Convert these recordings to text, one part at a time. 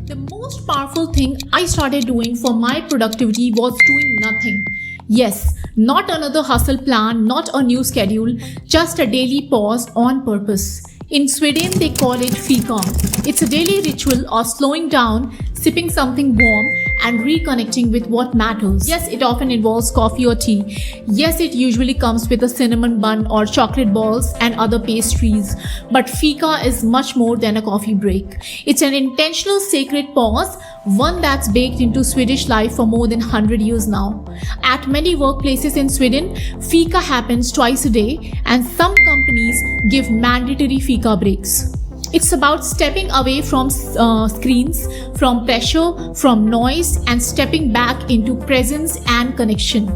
The most powerful thing I started doing for my productivity was doing nothing. Yes, not another hustle plan, not a new schedule, just a daily pause on purpose. In Sweden, they call it FIKA. It's a daily ritual of slowing down, sipping something warm, and reconnecting with what matters. Yes, it often involves coffee or tea. Yes, it usually comes with a cinnamon bun or chocolate balls and other pastries. But FIKA is much more than a coffee break. It's an intentional sacred pause, one that's baked into Swedish life for more than 100 years now. At many workplaces in Sweden, FIKA happens twice a day, and some companies give mandatory FIKA breaks. It's about stepping away from screens, from pressure, from noise, and stepping back into presence and connection.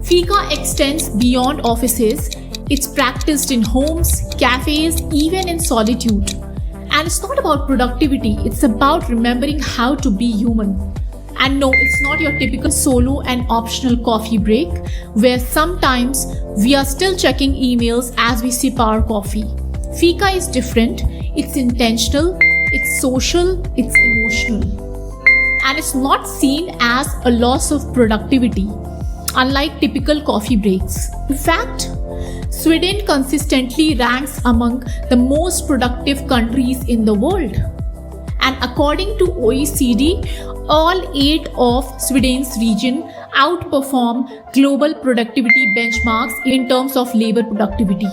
FIKA extends beyond offices. It's practiced in homes, cafes, even in solitude. And it's not about productivity, it's about remembering how to be human. And no, it's not your typical solo and optional coffee break, where sometimes we are still checking emails as we sip our coffee. FIKA is different, it's intentional, it's social, it's emotional. And it's not seen as a loss of productivity, unlike typical coffee breaks. In fact, Sweden consistently ranks among the most productive countries in the world. And according to OECD, all 8 of Sweden's region outperform global productivity benchmarks in terms of labor productivity.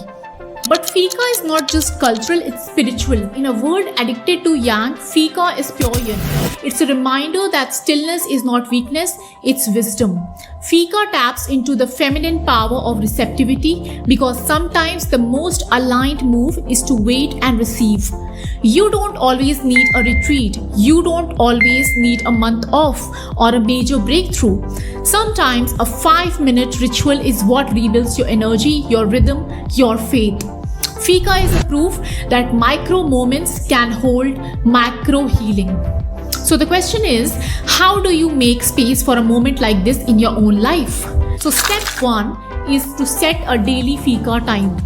But FIKA is not just cultural, it's spiritual. In a world addicted to yang, FIKA is pure yin. It's a reminder that stillness is not weakness, it's wisdom. FIKA taps into the feminine power of receptivity because sometimes the most aligned move is to wait and receive. You don't always need a retreat. You don't always need a month off or a major breakthrough. Sometimes a 5-minute ritual is what rebuilds your energy, your rhythm, your faith. FIKA is a proof that micro moments can hold macro healing. So the question is, how do you make space for a moment like this in your own life? So step 1 is to set a daily FIKA time.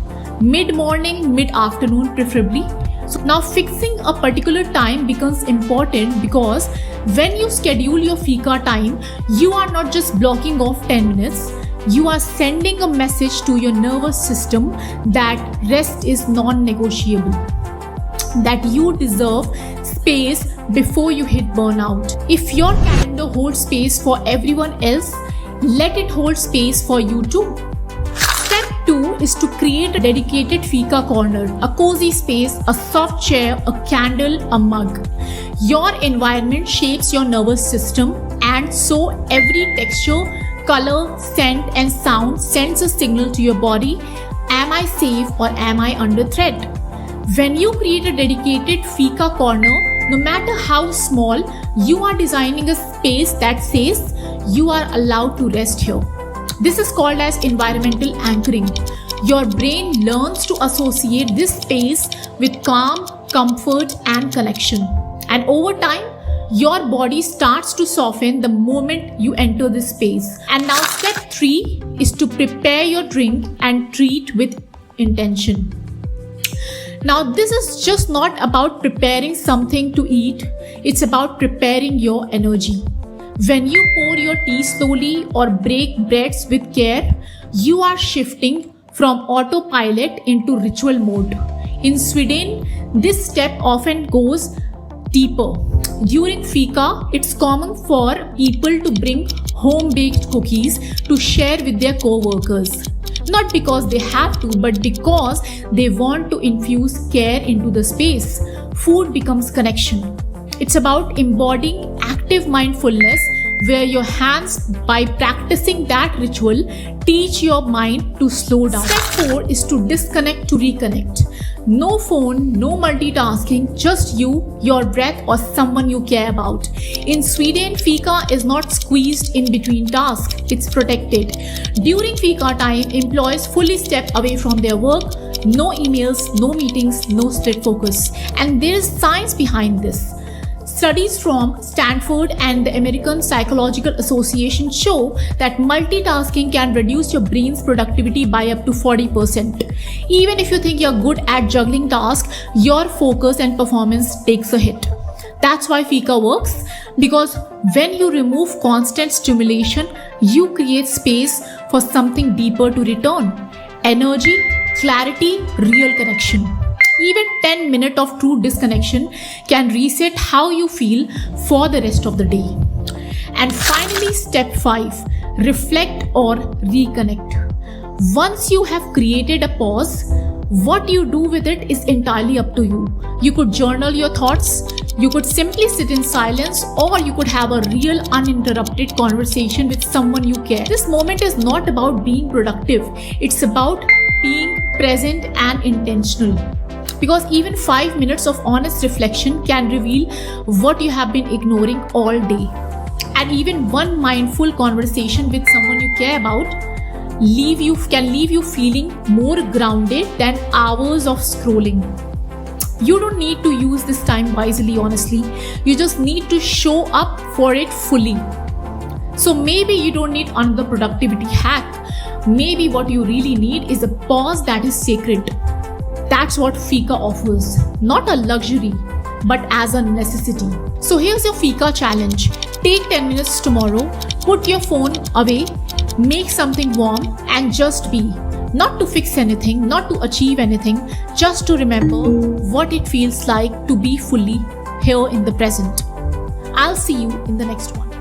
Mid-morning, mid-afternoon preferably. So now fixing a particular time becomes important because when you schedule your FIKA time, you are not just blocking off 10 minutes. You are sending a message to your nervous system that rest is non-negotiable, that you deserve space before you hit burnout. If your calendar holds space for everyone else, let it hold space for you too. Step 2 is to create a dedicated FIKA corner, a cozy space, a soft chair, a candle, a mug. Your environment shapes your nervous system, and so every texture, color, scent, and sound sends a signal to your body. Am I safe or am I under threat? When you create a dedicated FIKA corner, no matter how small, you are designing a space that says you are allowed to rest here. This is called as environmental anchoring. Your brain learns to associate this space with calm, comfort, and connection. And over time, your body starts to soften the moment you enter this space. And now step 3 is to prepare your drink and treat with intention. Now this is just not about preparing something to eat, it's about preparing your energy. When you pour your tea slowly or break breads with care, you are shifting from autopilot into ritual mode. In Sweden, this step often goes deeper. During FIKA, it's common for people to bring home-baked cookies to share with their co-workers. Not because they have to, but because they want to infuse care into the space. Food becomes connection. It's about embodying active mindfulness where your hands, by practicing that ritual, teach your mind to slow down. Step 4 is to disconnect to reconnect. No phone, no multitasking, just you, your breath, or someone you care about. In Sweden, FIKA is not squeezed in between tasks, it's protected. During FIKA time, employees fully step away from their work. No emails, no meetings, no split focus. And there is science behind this. Studies from Stanford and the American Psychological Association show that multitasking can reduce your brain's productivity by up to 40%. Even if you think you're good at juggling tasks, your focus and performance takes a hit. That's why FIKA works, because when you remove constant stimulation, you create space for something deeper to return. Energy, clarity, real connection. Even 10 minutes of true disconnection can reset how you feel for the rest of the day. And finally, step 5, reflect or reconnect. Once you have created a pause, what you do with it is entirely up to you. You could journal your thoughts, you could simply sit in silence, or you could have a real uninterrupted conversation with someone you care. This moment is not about being productive, it's about being present and intentional. Because even 5 minutes of honest reflection can reveal what you have been ignoring all day. And even one mindful conversation with someone you care about can leave you feeling more grounded than hours of scrolling. You don't need to use this time wisely, honestly. You just need to show up for it fully. So maybe you don't need another productivity hack. Maybe what you really need is a pause that is sacred. That's what FIKA offers. Not a luxury, but as a necessity. So here's your FIKA challenge. Take 10 minutes tomorrow, put your phone away, make something warm, and just be. Not to fix anything, not to achieve anything, just to remember what it feels like to be fully here in the present. I'll see you in the next one.